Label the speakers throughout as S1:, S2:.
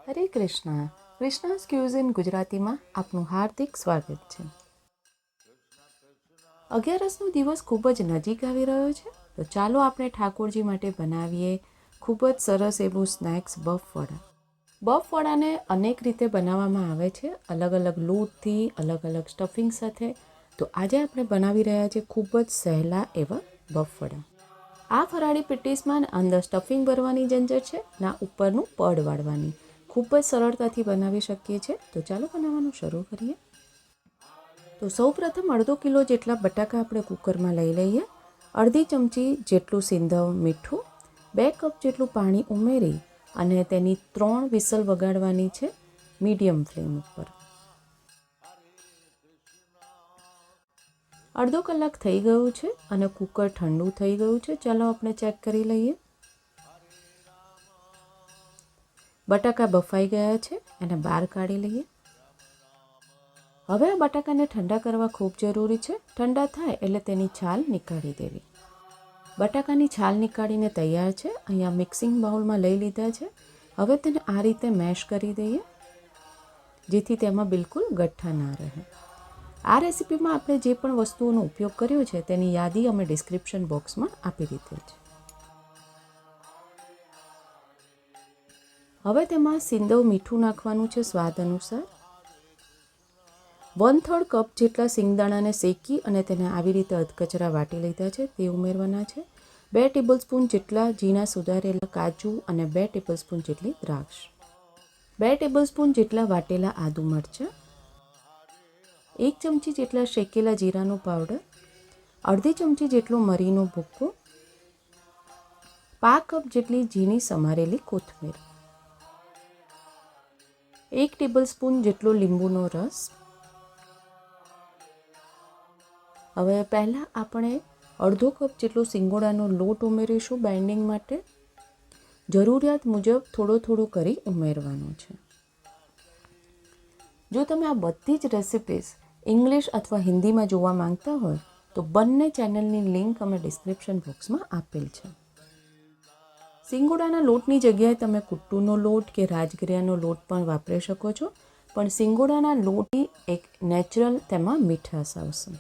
S1: હરે Krishna. કૃષ્ણાસ cuisine ગુજરાતીમાં આપનું હાર્દિક સ્વાગત છે. અગિયારસનો દિવસ ખૂબ જ નજીક આવી રહ્યો છે, તો ચાલો આપણે ઠાકોરજી માટે બનાવીએ ખૂબ જ સરસ એવું સ્નેક્સ બફવડા. બફવડાને અનેક રીતે બનાવવામાં આવે છે, અલગ અલગ લોટથી, અલગ અલગ સ્ટફિંગ સાથે. તો આજે આપણે બનાવી રહ્યા છીએ ખૂબ જ સહેલા એવા બફવડા. આ ફરાળી પેટીસમાં અંદર સ્ટફિંગ ભરવાની ઝંઝટ છે, ના ઉપરનું પડ વાળવાની. ખૂબ જ સરળતાથી બનાવી શકીએ છીએ. તો ચાલો બનાવવાનું શરૂ કરીએ. તો સૌપ્રથમ અડધો કિલો જેટલા બટાકા આપણે કુકરમાં લઈ લઈએ. અડધી ચમચી જેટલું સિંધવ મીઠું, 2 કપ જેટલું પાણી ઉમેરી અને તેની 3 વિસલ વગાડવાની છે મીડિયમ ફ્લેમ ઉપર. અડધો કલાક થઈ ગયું છે અને કુકર ઠંડુ થઈ ગયું છે. ચાલો આપણે ચેક કરી લઈએ. બટાકા બફાઈ ગયા છે, એને બહાર કાઢી લઈએ. હવે આ બટાકાને ઠંડા કરવા ખૂબ જરૂરી છે. ઠંડા થાય એટલે તેની છાલ નીકાળી દેવી. બટાકાની છાલ નીકાળીને તૈયાર છે. અહીંયા મિક્સિંગ બાઉલમાં લઈ લીધા છે. હવે તેને આ રીતે મેશ કરી દઈએ, જેથી તેમાં બિલકુલ ગઠ્ઠા ના રહે. આ રેસીપીમાં આપણે જે પણ વસ્તુઓનો ઉપયોગ કર્યો છે તેની યાદી અમે ડિસ્ક્રિપ્શન બોક્સમાં આપી દીધેલ છે. હવે તેમાં સિંધવ મીઠું નાખવાનું છે સ્વાદ અનુસાર. 1/3 કપ જેટલા સિંગદાણાને શેકી અને તેને આવી રીતે અધકચરા વાટી લીધા છે, તે ઉમેરવાના છે. 2 ટેબલસ્પૂન જેટલા ઝીણા સુધારેલા કાજુ અને 2 ટેબલસ્પૂન જેટલી દ્રાક્ષ. 2 ટેબલસ્પૂન જેટલા વાટેલા આદુ મરચાં. 1 ચમચી જેટલા શેકેલા જીરાનો પાવડર. અડધી ચમચી જેટલો મરીનો ભૂક્કો. 1/2 કપ જેટલી ઝીણી સમારેલી કોથમીર. 1 ટેબલસ્પૂન જેટલો લીંબુનો રસ. હવે પહેલાં આપણે અડધો કપ જેટલો સિંગોડાનો લોટ ઉમેરીશું બાઇન્ડિંગ માટે. જરૂરિયાત મુજબ થોડો કરી ઉમેરવાનો છે. જો તમે આ બધી જ રેસિપીઝ ઇંગ્લિશ અથવા હિન્દીમાં જોવા માંગતા હોય તો બંને ચેનલની લિંક અમે ડિસ્ક્રિપ્શન બોક્સમાં આપેલ છે. સિંગોડાના લોટની જગ્યાએ તમે કુટ્ટુનો લોટ કે રાજગરિયાનો લોટ પણ વાપરી શકો છો, પણ સિંગોડાના લોટની એક નેચરલ તેમાં મીઠાશ આવશે.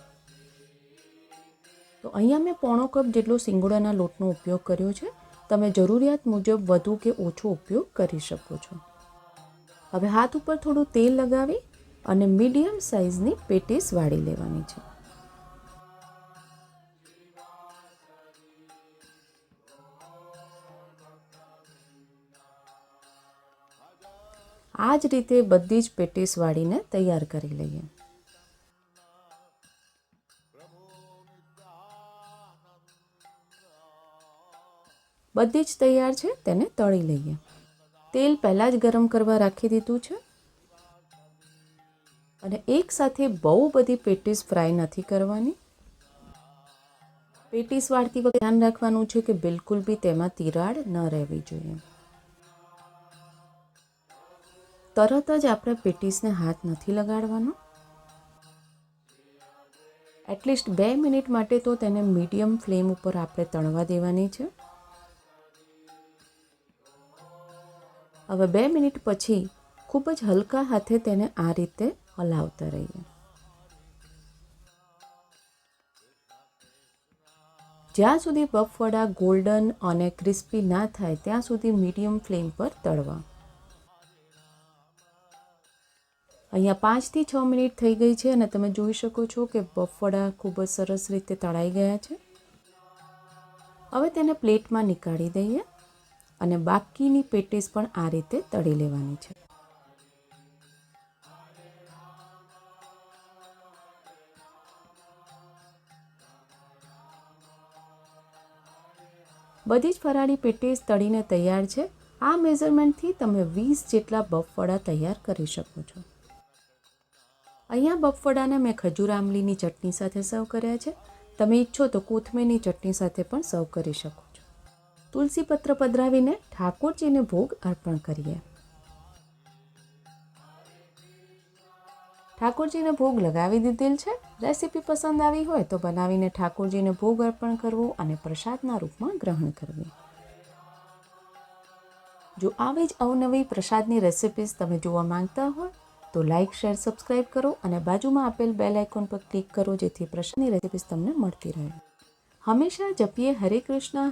S1: તો અહીંયા મેં 1/4 કપ જેટલો સિંગોડાના લોટનો ઉપયોગ કર્યો છે. તમે જરૂરિયાત મુજબ વધુ કે ઓછો ઉપયોગ કરી શકો છો. હવે હાથ ઉપર થોડું તેલ લગાવી અને મીડિયમ સાઇઝની પેટીસ વાળી લેવાની છે. આ જ રીતે બધી જ પેટીસ વાળીને તૈયાર કરી લઈએ. બધી જ તૈયાર છે, તેને તળી લઈએ. તેલ પહેલાં જ ગરમ કરવા રાખી દીધું છે અને એક સાથે બહુ બધી પેટીસ ફ્રાય નથી કરવાની. પેટીસ વાળતી વખતે ધ્યાન રાખવાનું છે કે બિલકુલ બી તેમાં તિરાડ ન રહેવી જોઈએ. તરત જ આપણે પેટીસને હાથ નથી લગાડવાનો. એટલીસ્ટ 2 મિનિટ માટે તો તેને મીડિયમ ફ્લેમ ઉપર આપણે તળવા દેવાની છે. હવે 2 મિનિટ પછી ખૂબ જ હલકા હાથે તેને આ રીતે હલાવતા રહીએ. જ્યાં સુધી બફવડા ગોલ્ડન અને ક્રિસ્પી ના થાય ત્યાં સુધી મીડિયમ ફ્લેમ પર તળવા. અહીંયા 5 થી 6 મિનિટ થઈ ગઈ છે અને તમે જોઈ શકો છો કે બફવડા ખૂબ જ સરસ રીતે તળાઈ ગયા છે. હવે તેને પ્લેટમાં નીકાળી દઈએ અને બાકીની પેટીસ પણ આ રીતે તળી લેવાની છે. બધી જ ફરાળી પેટીસ તળીને તૈયાર છે. આ મેઝરમેન્ટથી તમે 20 જેટલા બફવડા તૈયાર કરી શકો છો. અહીંયા બફવડાને મેં ખજૂર આમલીની ચટણી સાથે સર્વ કર્યા છે. તમે ઈચ્છો તો કોથમીરની ચટણી સાથે પણ સર્વ કરી શકો છો. તુલસી પત્ર પધરાવીને ઠાકોરજીને ભોગ અર્પણ કરીએ. ઠાકોરજીને ભોગ લગાવી દીધેલ છે. રેસીપી પસંદ આવી હોય તો બનાવીને ઠાકોરજીને ભોગ અર્પણ કરવો અને પ્રસાદના રૂપમાં ગ્રહણ કરવી. જો આવી જ અવનવી પ્રસાદની રેસિપીઝ તમે જોવા માંગતા હોય તો લાઇક, શેર, સબસ્ક્રાઈબ કરો અને બાજુમાં આપેલ બેલ આઇકોન પર ક્લિક કરો જેથી પ્રસાદની રેસિપીઝ તમને મળતી રહે. હંમેશા જપીએ હરે કૃષ્ણ,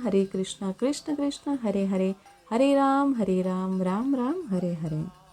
S1: કૃષ્ણ કૃષ્ણ, હરે હરે, હરે રામ રામ, રામ રામ, હરે હરે.